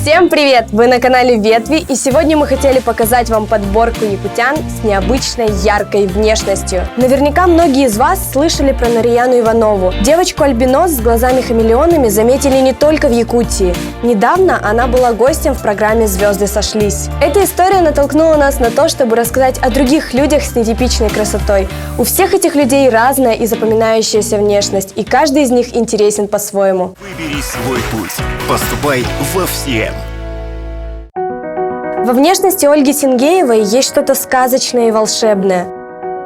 Всем привет! Вы на канале Ветви, и сегодня мы хотели показать вам подборку якутян с необычной яркой внешностью. Наверняка многие из вас слышали про Нарияну Иванову. Девочку-альбинос с глазами-хамелеонами заметили не только в Якутии. Недавно она была гостем в программе «Звезды сошлись». Эта история натолкнула нас на то, чтобы рассказать о других людях с нетипичной красотой. У всех этих людей разная и запоминающаяся внешность, и каждый из них интересен по-своему. Выбери свой путь. Поступай во все. Во внешности Ольги Сингеевой есть что-то сказочное и волшебное.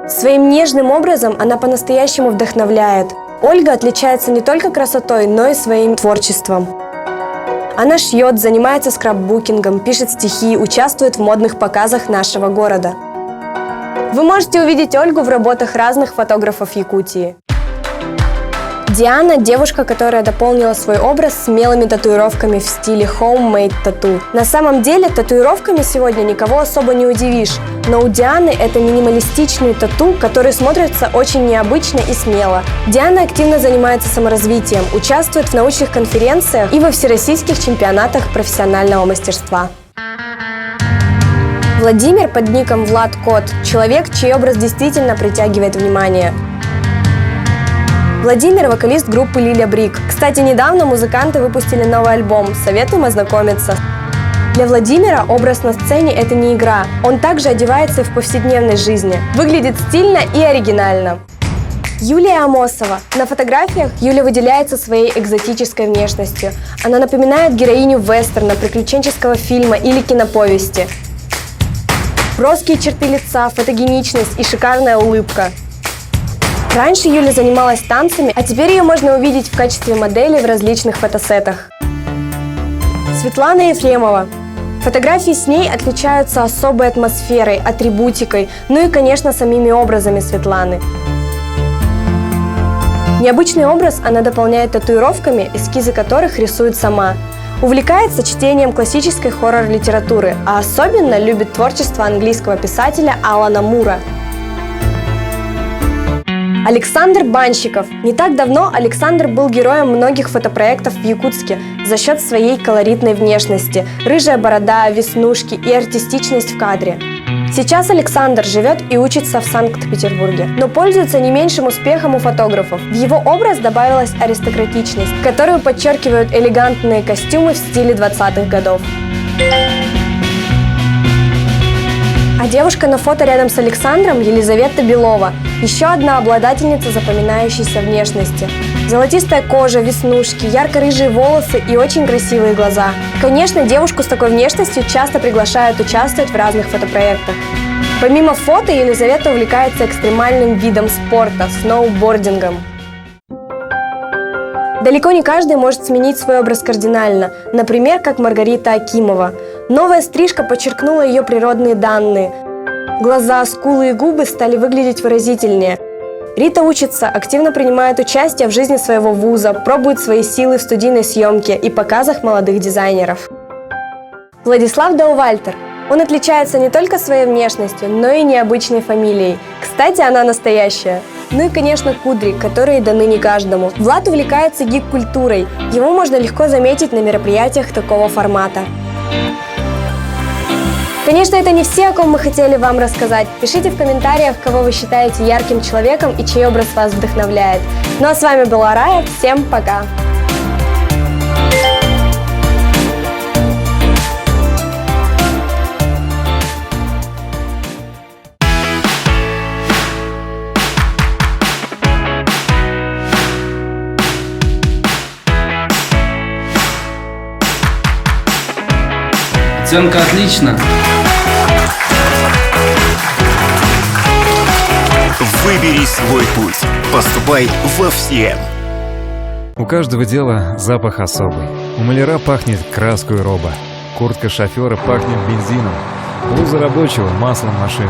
Своим нежным образом она по-настоящему вдохновляет. Ольга отличается не только красотой, но и своим творчеством. Она шьет, занимается скрапбукингом, пишет стихи, участвует в модных показах нашего города. Вы можете увидеть Ольгу в работах разных фотографов Якутии. Диана – девушка, которая дополнила свой образ смелыми татуировками в стиле homemade тату. На самом деле татуировками сегодня никого особо не удивишь, но у Дианы это минималистичные тату, которые смотрятся очень необычно и смело. Диана активно занимается саморазвитием, участвует в научных конференциях и во всероссийских чемпионатах профессионального мастерства. Владимир под ником Влад Кот – человек, чей образ действительно притягивает внимание. Владимир – вокалист группы Лиля Брик. Кстати, недавно музыканты выпустили новый альбом, советуем ознакомиться. Для Владимира образ на сцене – это не игра. Он также одевается и в повседневной жизни. Выглядит стильно и оригинально. Юлия Амосова. На фотографиях Юля выделяется своей экзотической внешностью. Она напоминает героиню вестерна, приключенческого фильма или киноповести. Броские черты лица, фотогеничность и шикарная улыбка. Раньше Юля занималась танцами, а теперь ее можно увидеть в качестве модели в различных фотосетах. Светлана Ефремова. Фотографии с ней отличаются особой атмосферой, атрибутикой, ну и, конечно, самими образами Светланы. Необычный образ она дополняет татуировками, эскизы которых рисует сама. Увлекается чтением классической хоррор-литературы, а особенно любит творчество английского писателя Алана Мура. Александр Банщиков. Не так давно Александр был героем многих фотопроектов в Якутске за счет своей колоритной внешности, рыжая борода, веснушки и артистичность в кадре. Сейчас Александр живет и учится в Санкт-Петербурге, но пользуется не меньшим успехом у фотографов. В его образ добавилась аристократичность, которую подчеркивают элегантные костюмы в стиле 20-х годов. А девушка на фото рядом с Александром – Елизавета Белова, еще одна обладательница запоминающейся внешности. Золотистая кожа, веснушки, ярко-рыжие волосы и очень красивые глаза. Конечно, девушку с такой внешностью часто приглашают участвовать в разных фотопроектах. Помимо фото, Елизавета увлекается экстремальным видом спорта – сноубордингом. Далеко не каждый может сменить свой образ кардинально, например, как Маргарита Акимова. Новая стрижка подчеркнула ее природные данные. Глаза, скулы и губы стали выглядеть выразительнее. Рита учится, активно принимает участие в жизни своего вуза, пробует свои силы в студийной съемке и показах молодых дизайнеров. Владислав Даувальтер. Он отличается не только своей внешностью, но и необычной фамилией. Кстати, она настоящая. Ну и, конечно, кудри, которые даны не каждому. Влад увлекается гик-культурой. Его можно легко заметить на мероприятиях такого формата. Конечно, это не все, о ком мы хотели вам рассказать. Пишите в комментариях, кого вы считаете ярким человеком и чей образ вас вдохновляет. Ну а с вами была Рая. Всем пока! Оценка отлично. Выбери свой путь. Поступай во все. У каждого дела запах особый. У маляра пахнет краской роба. Куртка шофера пахнет бензином. Блуза рабочего – маслом машины.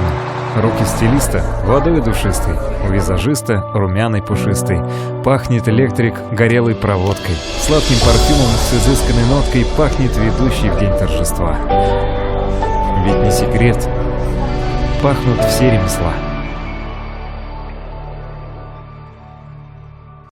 Руки стилиста – водой душистой. У визажиста – румяной пушистой. Пахнет электрик горелой проводкой. Сладким парфюмом с изысканной ноткой пахнет ведущий в день торжества. Ведь не секрет, пахнут все ремесла.